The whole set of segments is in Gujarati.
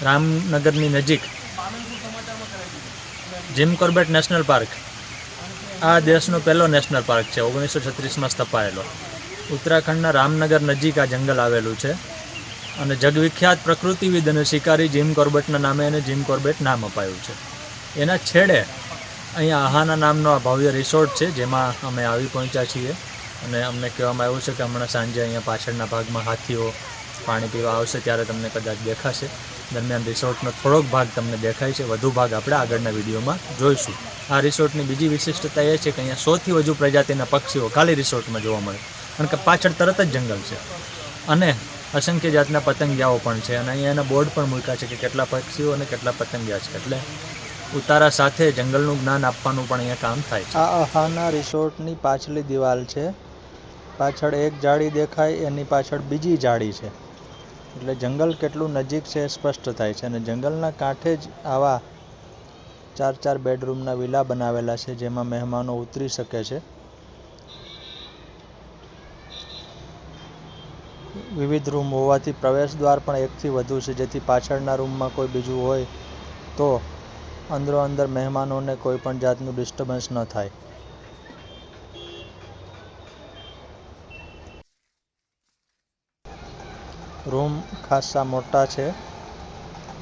રામનગરની નજીક જીમ કોર્બેટ નેશનલ પાર્ક આ દેશનો પહેલો નેશનલ પાર્ક છે, 1936માં સ્થપાયેલો. ઉત્તરાખંડના રામનગર નજીક આ જંગલ આવેલું છે અને જગવિખ્યાત પ્રકૃતિવિદ અને શિકારી જીમ કોર્બેટના નામે એને જીમ કોર્બેટ નામ અપાયું છે. એના છેડે અહીંયા આહાના નામનો આ ભવ્ય રિસોર્ટ છે, જેમાં અમે આવી પહોંચ્યા છીએ અને અમને કહેવામાં આવ્યું છે કે હમણાં સાંજે અહીંયા પાછળના ભાગમાં હાથીઓ પાણી પીવા આવશે ત્યારે તમને કદાચ દેખાશે. દરમિયાન રિસોર્ટનો થોડોક ભાગ તમને દેખાય છે, વધુ ભાગ આપણે આગળના વિડીયોમાં જોઈશું. આ રિસોર્ટની બીજી વિશિષ્ટતા એ છે કે અહીંયા 100થી વધુ પ્રજાતિના પક્ષીઓ ખાલી રિસોર્ટમાં જોવા મળે, કારણ કે પાછળ તરત જ જંગલ છે અને અસંખ્ય જાતના પતંગિયાઓ પણ છે અને અહીંયા એના બોર્ડ પણ મૂક્યા છે કે કેટલા પક્ષીઓ અને કેટલા પતંગિયા છે, એટલે ઉતારા સાથે જંગલનું જ્ઞાન આપવાનું પણ અહીંયા કામ થાય છે. આ આહાના રિસોર્ટની પાછલી દિવાલ છે. પાછળ એક જાળી દેખાય, એની પાછળ બીજી જાળી છે, એટલે જંગલ કેટલું નજીક છે એ સ્પષ્ટ થાય છે. અને જંગલના કાંઠે જ આવા 4-4 બેડરૂમના વિલા બનાવેલા છે, જેમાં મહેમાનો ઉતરી શકે છે. વિવિધ રૂમ હોવાથી પ્રવેશ દ્વાર પણ એકથી વધુ છે, જેથી પાછળના રૂમમાં કોઈ બીજું હોય તો અંદરો-અંદર મહેમાનોને કોઈ પણ જાતનું ડિસ્ટર્બન્સ ન થાય. રૂમ ખાસા મોટા છે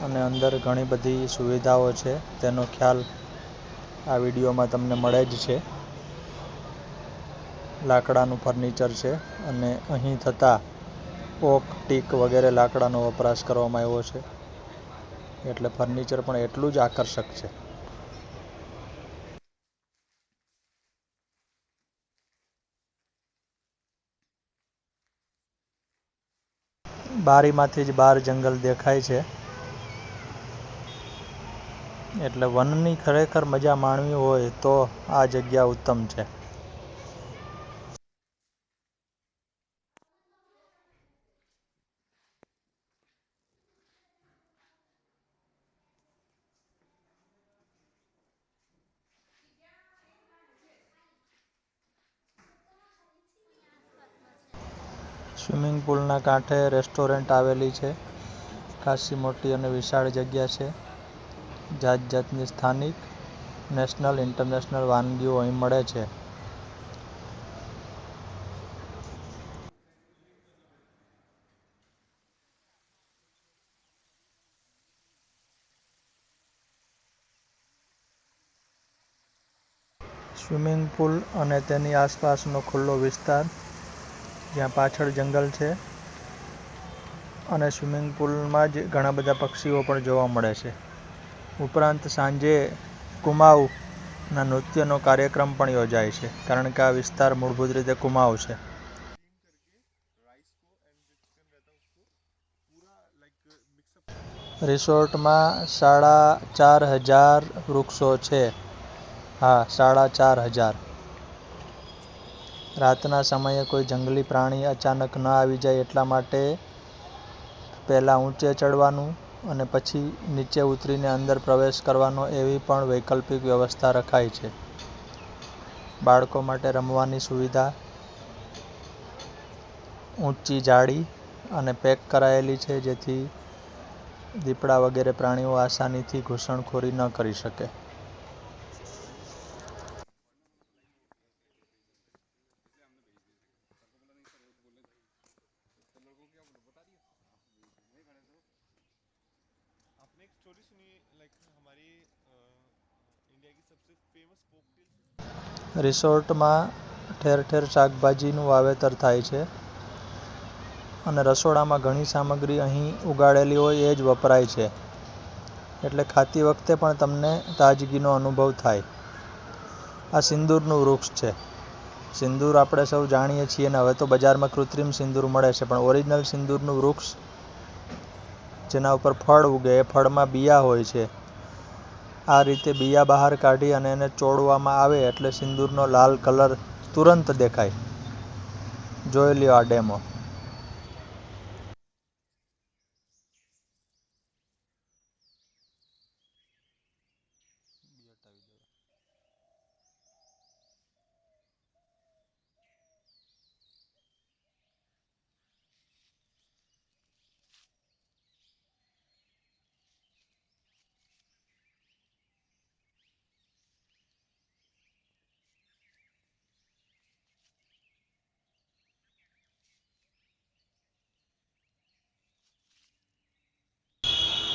અને અંદર ઘણી બધી સુવિધાઓ છે, તેનો ખ્યાલ આ વિડીયોમાં તમને મળે જ છે. લાકડાનું ફર્નિચર છે અને અહીં થતા ઓક, ટીક વગેરે લાકડાનો વપરાશ કરવામાં આવ્યો છે, એટલે ફર્નિચર પણ એટલું જ આકર્ષક છે. બારીમાંથી જ બહાર જંગલ દેખાય છે, એટલે વનની ખરેખર મજા માણવી હોય તો આ જગ્યા ઉત્તમ છે. સ્વિમિંગ પુલના કાંઠે રેસ્ટોરન્ટ આવેલી છે. ખાસી મોટી અને વિશાળ જગ્યા છે. જાત-જાતની સ્થાનિક, નેશનલ, ઇન્ટરનેશનલ વાનગીઓ અહીં મળે છે. સ્વિમિંગ પુલ અને તેની આસપાસનો ખુલ્લો વિસ્તાર, જ્યાં પાછળ જંગલ છે અને સ્વિમિંગ પુલમાં જ ઘણા બધા પક્ષીઓ પણ જોવા મળે છે. ઉપરાંત સાંજે કુમાઉના નૃત્યનો કાર્યક્રમ પણ યોજાય છે, કારણ કે આ વિસ્તાર મૂળભૂત રીતે કુમાઉ છે. રિસોર્ટમાં 4,500 વૃક્ષો છે. હા, 4,500. રાતના સમયે કોઈ જંગલી પ્રાણી અચાનક ન આવી જાય એટલા માટે પહેલાં ઊંચે ચડવાનું અને પછી નીચે ઉતરીને અંદર પ્રવેશ કરવાનો, એવી પણ વૈકલ્પિક વ્યવસ્થા રખાઈ છે. બાળકો માટે રમવાની સુવિધા, ઊંચી જાળી અને પેક કરાયેલી છે, જેથી દીપડા વગેરે પ્રાણીઓ આસાનીથી ઘૂસણખોરી ન કરી શકે. રિસોર્ટમાં ઠેર-ઠેર શાકભાજીનું વાવેતર થાય છે અને રસોડામાં ઘણી સામગ્રી અહીં ઉગાડેલી હોય એ જ વપરાય છે, એટલે ખાતી વખતે પણ તમને તાજગીનો અનુભવ થાય. આ સિંદૂરનું વૃક્ષ છે. સિંદૂર આપણે સૌ જાણીએ છીએ ને હવે તો બજારમાં કૃત્રિમ સિંદૂર મળે છે, પણ ઓરિજિનલ સિંદૂરનું વૃક્ષ જેના ઉપર ફળ ઉગે, એ ફળમાં બિયા હોય છે. આ રીતે બિયા બહાર કાઢી અને એને ચોળવામાં આવે એટલે સિંદૂરનો લાલ કલર તુરંત દેખાય. જોઈ લ્યો આ ડેમો.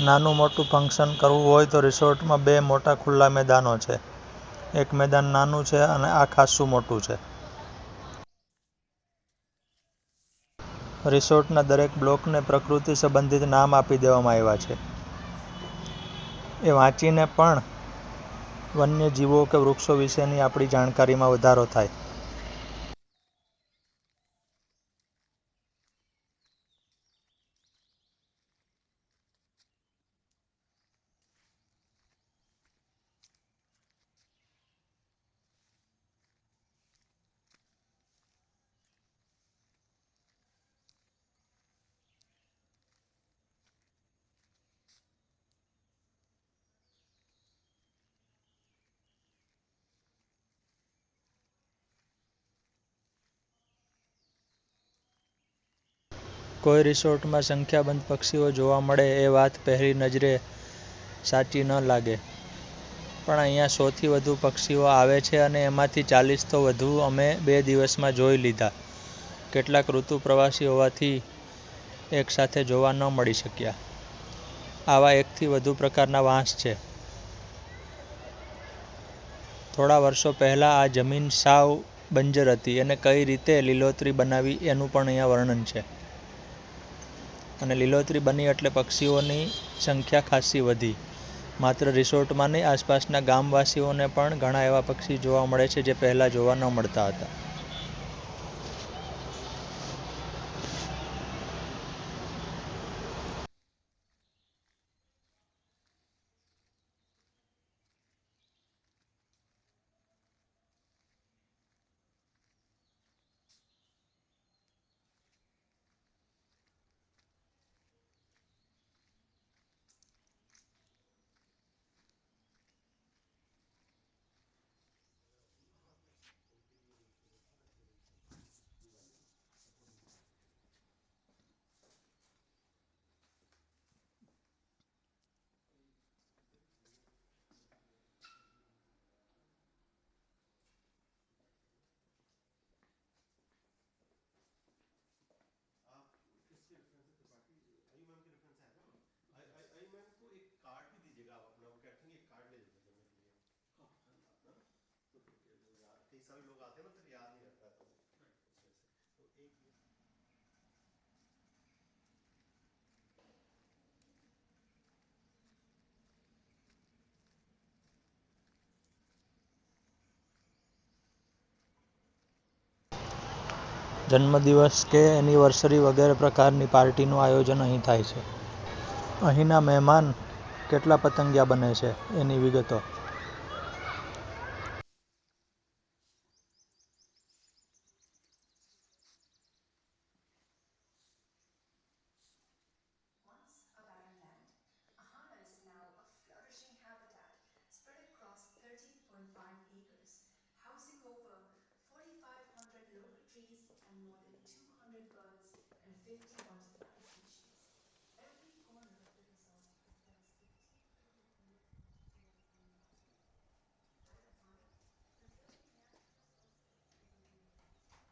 નાનું મોટું ફંક્શન કરવું હોય તો રિસોર્ટમાં 2 મોટા ખુલ્લા મેદાનો છે. એક મેદાન નાનું છે અને આ ખાસ્સું મોટું છે. રિસોર્ટના દરેક બ્લોકને પ્રકૃતિ સંબંધિત નામ આપી દેવામાં આવ્યા છે. એ વાંચીને પણ વન્યજીવો કે વૃક્ષો વિશેની આપણી જાણકારીમાં વધારો થાય. કોઈ રિસોર્ટમાં સંખ્યાબંધ પક્ષીઓ જોવા મળે એ વાત પહેલી નજરે સાચી ન લાગે, પણ અહીંયા 100 થી વધુ પક્ષીઓ આવે છે અને એમાંથી 40 તો વધુ અમે 2 દિવસમાં જોઈ લીધા. કેટલાક ઋતુ પ્રવાસી હોવાથી એક સાથે જોવા ન મળી શક્યા. આવા 1 થી વધુ પ્રકારના વાંસ છે. થોડા વર્ષો પહેલા આ જમીન સાવ બંજર હતી. એને કઈ રીતે લીલોતરી બનાવી એનું પણ અહીંયા વર્ણન છે. અને લીલોતરી બની એટલે પક્ષીઓની સંખ્યા ખાસ્સી વધી. માત્ર રિસોર્ટમાં નહીં, આસપાસના ગામવાસીઓને પણ ઘણા એવા પક્ષી જોવા મળે છે જે પહેલા જોવા ન મળતા હતા. જન્મદિવસ કે એનિવર્સરી વગેરે પ્રકારની પાર્ટીનું આયોજન અહીં થાય છે. અહીંના મહેમાન કેટલા પતંગિયા બને છે એની વિગતો. Once a barren land, Ahana is now a flourishing habitat spread across 13.5 acres, housing over 4,500 local trees and more than 200 birds and 50 butterfly species. Every corner of the resort reflects the deep-rooted commitment toward green life. At Ahana, preserving natural resources is a daily task. The resort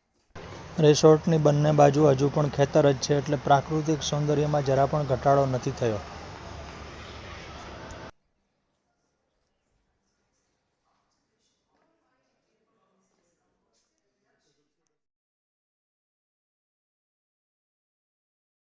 focuses રિસોર્ટની બંને બાજુ હજુ પણ ખેતર જ છે એટલે પ્રાકૃતિક સૌંદર્યમાં જરા પણ ઘટાડો નથી થયો.